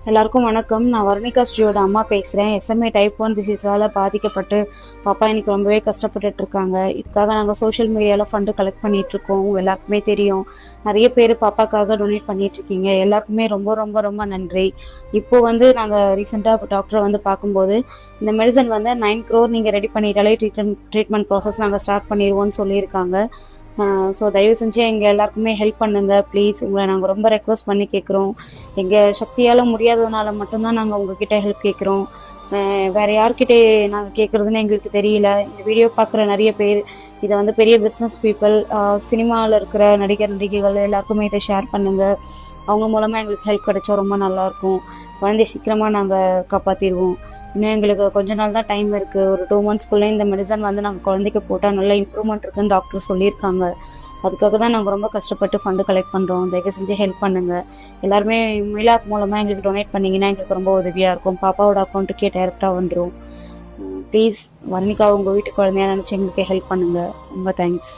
எல்லாருக்கும் வணக்கம். நான் வர்ணிகா ஸ்ரீயோட அம்மா பேசுகிறேன். SMA டைப் 1 டிசீஸால் பாதிக்கப்பட்டு பாப்பா இன்னைக்கு ரொம்பவே கஷ்டப்பட்டுட்டு இருக்காங்க. இதுக்காக நாங்கள் சோஷியல் மீடியாவில் ஃபண்டு கலெக்ட் பண்ணிகிட்ருக்கோம். எல்லாருக்குமே தெரியும். நிறைய பேர் பாப்பாக்காக டொனேட் பண்ணிகிட்ருக்கீங்க. எல்லாருக்குமே ரொம்ப ரொம்ப ரொம்ப நன்றி. இப்போது நாங்கள் ரீசெண்டாக டாக்டரை பார்க்கும்போது இந்த மெடிசன் 9 crore நீங்கள் ரெடி பண்ணிட்டாலே ட்ரீட்மெண்ட் ப்ராசஸ் நாங்கள் ஸ்டார்ட் பண்ணிடுவோம்னு சொல்லியிருக்காங்க. ஸோ தயவு செஞ்சு எங்கள் எல்லாருக்குமே ஹெல்ப் பண்ணுங்கள் ப்ளீஸ். உங்களை நாங்கள் ரொம்ப ரெக்வஸ்ட் பண்ணி கேட்குறோம். எங்கள் சக்தியால் முடியாததுனால மட்டும்தான் நாங்கள் உங்ககிட்ட ஹெல்ப் கேட்குறோம். வேறு யார்கிட்டே நாங்கள் கேட்குறதுன்னு எங்களுக்கு தெரியல. இந்த வீடியோ பார்க்குற நிறைய பேர் இதை பெரிய பிஸ்னஸ் பீப்புள், சினிமாவில் இருக்கிற நடிகர் நடிகைகள் எல்லாருக்குமே இதை ஷேர் பண்ணுங்கள். அவங்க மூலமாக எங்களுக்கு ஹெல்ப் கிடைச்சா ரொம்ப நல்லாயிருக்கும். குழந்தைய சீக்கிரமாக நாங்கள் காப்பாற்றிடுவோம். இன்னும் எங்களுக்கு கொஞ்ச நாள் தான் டைம் இருக்குது. ஒரு 2 monthsக்குள்ளே இந்த மெடிசன் நாங்கள் குழந்தைக்கு போட்டால் நல்ல இம்ப்ரூவ்மெண்ட் இருக்குன்னு டாக்டர் சொல்லியிருக்காங்க. அதுக்காக தான் நாங்கள் ரொம்ப கஷ்டப்பட்டு ஃபண்டு கலெக்ட் பண்ணுறோம். தயவு செஞ்சு ஹெல்ப் பண்ணுங்கள். எல்லாருமே மிலாப் மூலமாக எங்களுக்கு டொனேட் பண்ணிங்கன்னா எங்களுக்கு ரொம்ப உதவியாக இருக்கும். பாப்பாவோட அக்கௌண்ட்டுக்கே டைரெக்டாக வந்துடும். ப்ளீஸ் வர்ணிகா உங்கள் வீட்டு குழந்தையா நினச்சி எங்களுக்கு ஹெல்ப் பண்ணுங்கள். ரொம்ப தேங்க்ஸ்.